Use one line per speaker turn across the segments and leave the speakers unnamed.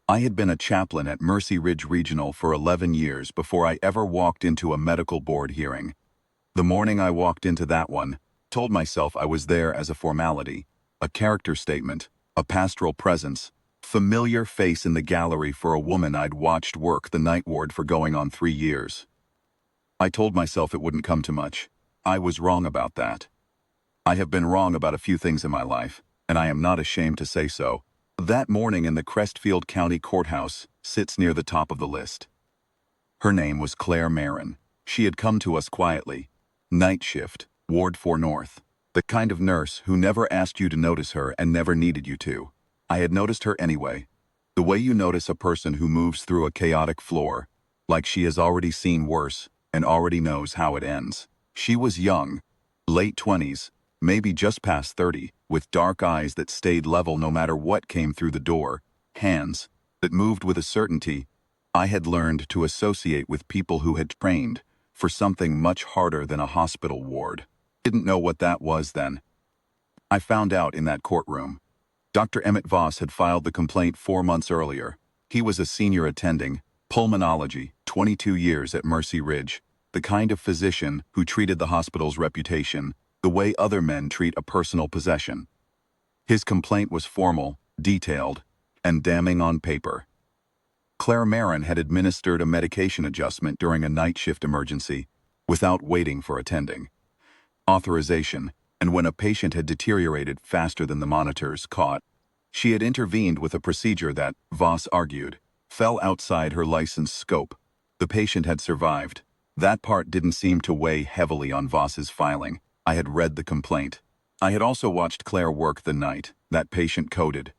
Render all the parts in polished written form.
I had been a chaplain at Mercy Ridge Regional for 11 years before I ever walked into a medical board hearing. The morning I walked into that one, told myself I was there as a formality, a character statement, a pastoral presence, familiar face in the gallery for a woman I'd watched work the night ward for going on 3 years. I told myself it wouldn't come to much. I was wrong about that. I have been wrong about a few things in my life, and I am not ashamed to say so. That morning in the Crestfield County Courthouse sits near the top of the list. Her name was Claire Marin. She had come to us quietly. Night shift, Ward 4 North. The kind of nurse who never asked you to notice her and never needed you to. I had noticed her anyway. The way you notice a person who moves through a chaotic floor, like she has already seen worse and already knows how it ends. She was young, late 20s, maybe just past 30, with dark eyes that stayed level no matter what came through the door, hands that moved with a certainty. I had learned to associate with people who had trained for something much harder than a hospital ward. Didn't know what that was then. I found out in that courtroom. Dr. Emmett Voss had filed the complaint 4 months earlier. He was a senior attending, pulmonology, 22 years at Mercy Ridge, the kind of physician who treated the hospital's reputation the way other men treat a personal possession. His complaint was formal, detailed, and damning on paper. Claire Marin had administered a medication adjustment during a night shift emergency without waiting for attending. Authorization, and when a patient had deteriorated faster than the monitors caught, she had intervened with a procedure that, Voss argued, fell outside her license scope. The patient had survived. That part didn't seem to weigh heavily on Voss's filing. I had read the complaint. I had also watched Claire work the night that patient coded.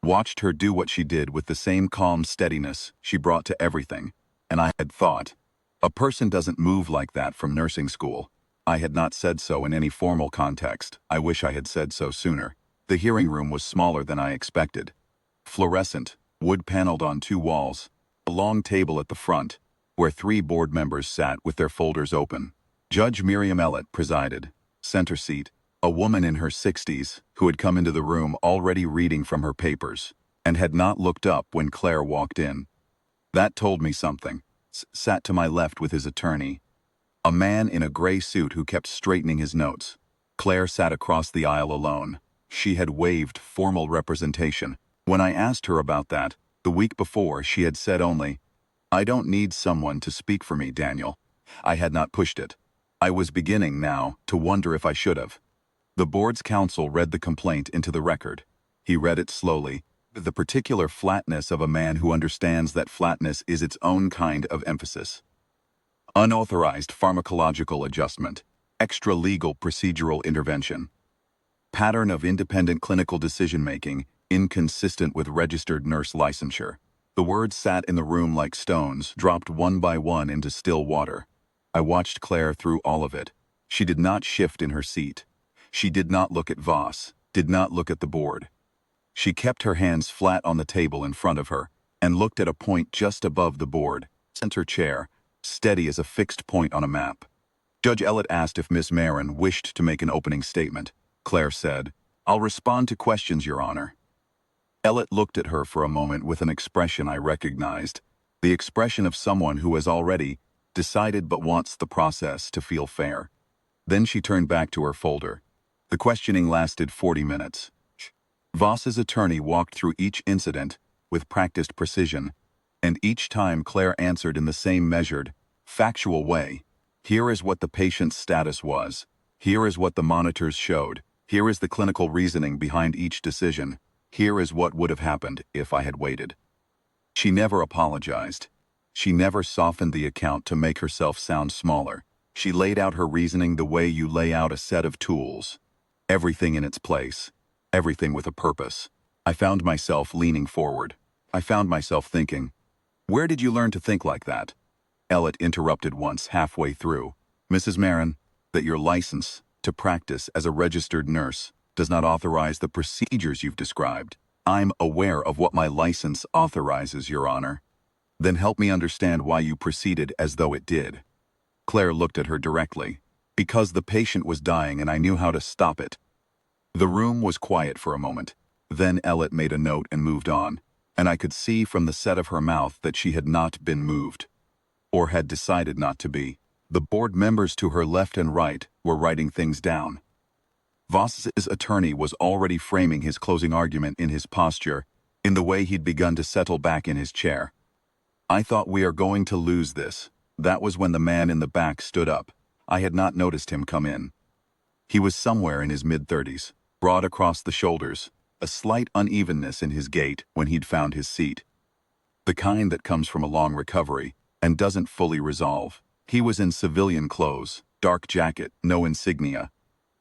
Watched her do what she did with the same calm steadiness she brought to everything, and I had thought, a person doesn't move like that from nursing school. I had not said so in any formal context. I wish I had said so sooner. The hearing room was smaller than I expected. Fluorescent, wood-paneled on 2 walls, a long table at the front, where 3 board members sat with their folders open. Judge Miriam Ellett presided. Center seat, a woman in her 60s who had come into the room already reading from her papers and had not looked up when Claire walked in. That told me something. Sat to my left with his attorney, a man in a gray suit who kept straightening his notes. Claire sat across the aisle alone. She had waived formal representation. When I asked her about that, the week before, she had said only, "I don't need someone to speak for me, Daniel." I had not pushed it. I was beginning now to wonder if I should have. The board's counsel read the complaint into the record. He read it slowly, with the particular flatness of a man who understands that flatness is its own kind of emphasis. Unauthorized pharmacological adjustment, extra-legal procedural intervention. Pattern of independent clinical decision-making, inconsistent with registered nurse licensure. The words sat in the room like stones, dropped one by one into still water. I watched Claire through all of it. She did not shift in her seat. She did not look at Voss, did not look at the board. She kept her hands flat on the table in front of her and looked at a point just above the board, center chair, steady as a fixed point on a map. Judge Ellett asked if Miss Marin wished to make an opening statement. Claire said, "I'll respond to questions, Your Honor." Ellett looked at her for a moment with an expression I recognized, the expression of someone who has already decided but wants the process to feel fair. Then she turned back to her folder. The questioning lasted 40 minutes. Voss's attorney walked through each incident with practiced precision, and each time Claire answered in the same measured, factual way. Here is what the patient's status was. Here is what the monitors showed. Here is the clinical reasoning behind each decision. Here is what would have happened if I had waited. She never apologized. She never softened the account to make herself sound smaller. She laid out her reasoning the way you lay out a set of tools. Everything in its place. Everything with a purpose. I found myself leaning forward. I found myself thinking, "Where did you learn to think like that?" Ellett interrupted once halfway through. "Mrs. Marin, that your license to practice as a registered nurse does not authorize the procedures you've described. I'm aware of what my license authorizes, Your Honor." "Then help me understand why you proceeded as though it did." Claire looked at her directly. "Because the patient was dying and I knew how to stop it." The room was quiet for a moment. Then Ellett made a note and moved on. and I could see from the set of her mouth that she had not been moved, or had decided not to be. The board members to her left and right were writing things down. Voss's attorney was already framing his closing argument in his posture, in the way he'd begun to settle back in his chair. I thought we are going to lose this. That was when the man in the back stood up. I had not noticed him come in. He was somewhere in his mid-30s, broad across the shoulders, a slight unevenness in his gait when he'd found his seat. The kind that comes from a long recovery and doesn't fully resolve. He was in civilian clothes, dark jacket, no insignia.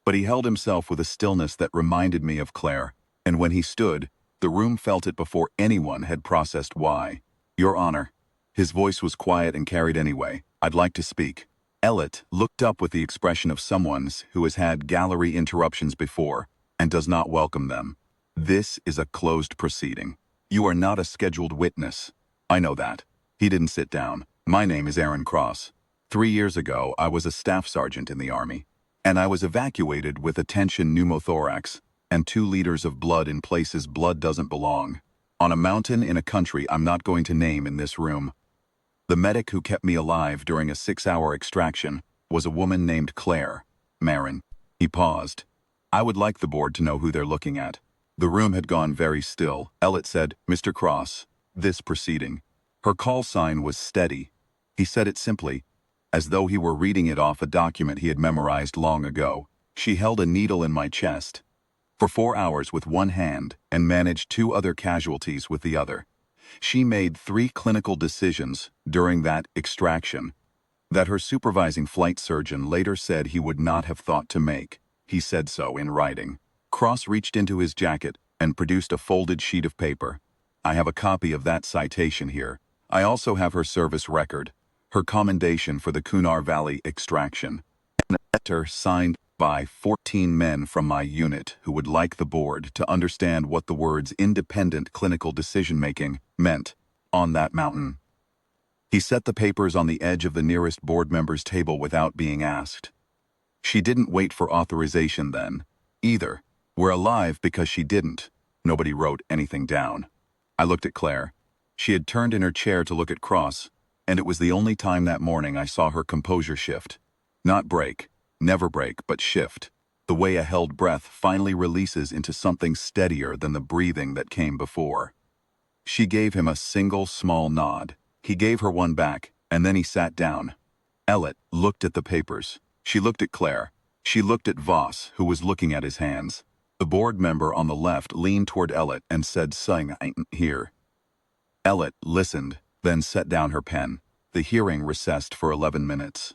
But he held himself with a stillness that reminded me of Claire, and when he stood, the room felt it before anyone had processed why. Your Honor. His voice was quiet and carried anyway. I'd like to speak. Elliot looked up with the expression of someone who has had gallery interruptions before and does not welcome them. This is a closed proceeding. You are not a scheduled witness. I know that. He didn't sit down. My name is Aaron Cross. 3 years ago, I was a staff sergeant in the Army, and I was evacuated with a tension pneumothorax and 2 liters of blood in places blood doesn't belong. On a mountain in a country I'm not going to name in this room. The medic who kept me alive during a 6-hour extraction was a woman named Claire Marin. He paused. I would like the board to know who they're looking at. The room had gone very still. Elliot said, Mr. Cross, this proceeding. Her call sign was steady. He said it simply, as though he were reading it off a document he had memorized long ago. She held a needle in my chest for 4 hours with one hand and managed 2 other casualties with the other. She made 3 clinical decisions during that extraction that her supervising flight surgeon later said he would not have thought to make. He said so in writing. Cross reached into his jacket and produced a folded sheet of paper. I have a copy of that citation here. I also have her service record, her commendation for the Kunar Valley extraction, and a letter signed by 14 men from my unit who would like the board to understand what the words independent clinical decision-making meant on that mountain. He set the papers on the edge of the nearest board member's table without being asked. She didn't wait for authorization then, either. We're alive because she didn't. Nobody wrote anything down. I looked at Claire. She had turned in her chair to look at Cross, and it was the only time that morning I saw her composure shift. Not break, never break, but shift. The way a held breath finally releases into something steadier than the breathing that came before. She gave him a single small nod. He gave her one back, and then he sat down. Elliot looked at the papers. She looked at Claire. She looked at Voss, who was looking at his hands. The board member on the left leaned toward Elliot and said, "Sing, I ain't here." Elliot listened, then set down her pen. The hearing recessed for 11 minutes.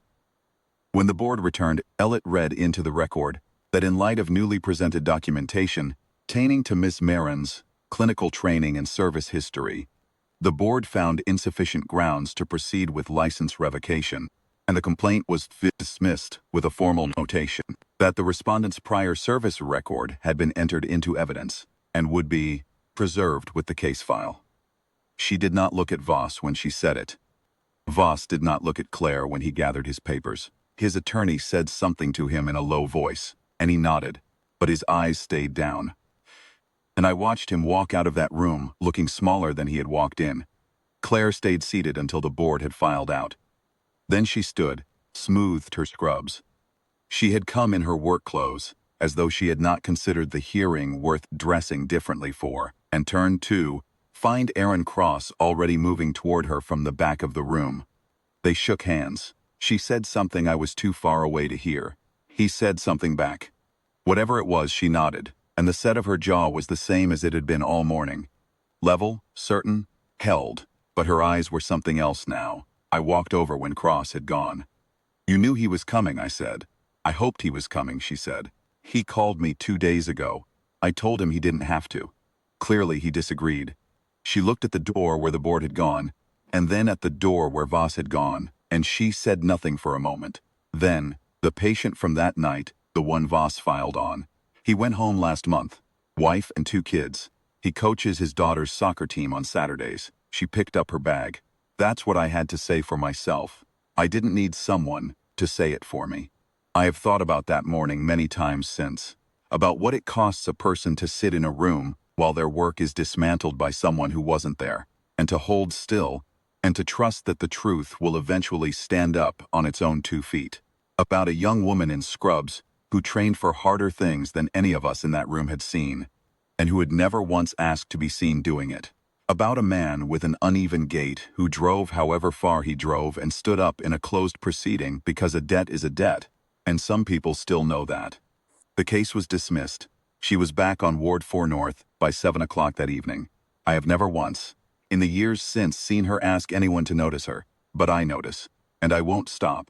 When the board returned, Elliot read into the record that in light of newly presented documentation pertaining to Miss Marin's clinical training and service history, the board found insufficient grounds to proceed with license revocation, and the complaint was dismissed with a formal notation that the respondent's prior service record had been entered into evidence and would be preserved with the case file. She did not look at Voss when she said it. Voss did not look at Claire when he gathered his papers. His attorney said something to him in a low voice, and he nodded, but his eyes stayed down. And I watched him walk out of that room, looking smaller than he had walked in. Claire stayed seated until the board had filed out. Then she stood, smoothed her scrubs. She had come in her work clothes, as though she had not considered the hearing worth dressing differently for, and turned to find Aaron Cross already moving toward her from the back of the room. They shook hands. She said something I was too far away to hear. He said something back. Whatever it was, she nodded, and the set of her jaw was the same as it had been all morning. Level, certain, held, but her eyes were something else now. I walked over when Cross had gone. You knew he was coming, I said. I hoped he was coming, she said. He called me 2 days ago. I told him he didn't have to. Clearly he disagreed. She looked at the door where the board had gone, and then at the door where Voss had gone, and she said nothing for a moment. Then, the patient from that night, the one Voss filed on. He went home last month. Wife and 2 kids. He coaches his daughter's soccer team on Saturdays. She picked up her bag. That's what I had to say for myself. I didn't need someone to say it for me. I have thought about that morning many times since, about what it costs a person to sit in a room while their work is dismantled by someone who wasn't there, and to hold still, and to trust that the truth will eventually stand up on its own 2 feet. About a young woman in scrubs who trained for harder things than any of us in that room had seen, and who had never once asked to be seen doing it. About a man with an uneven gait who drove however far he drove and stood up in a closed proceeding because a debt is a debt, and some people still know that. The case was dismissed. She was back on Ward 4 North by 7 o'clock that evening. I have never once, in the years since, seen her ask anyone to notice her, but I notice, and I won't stop.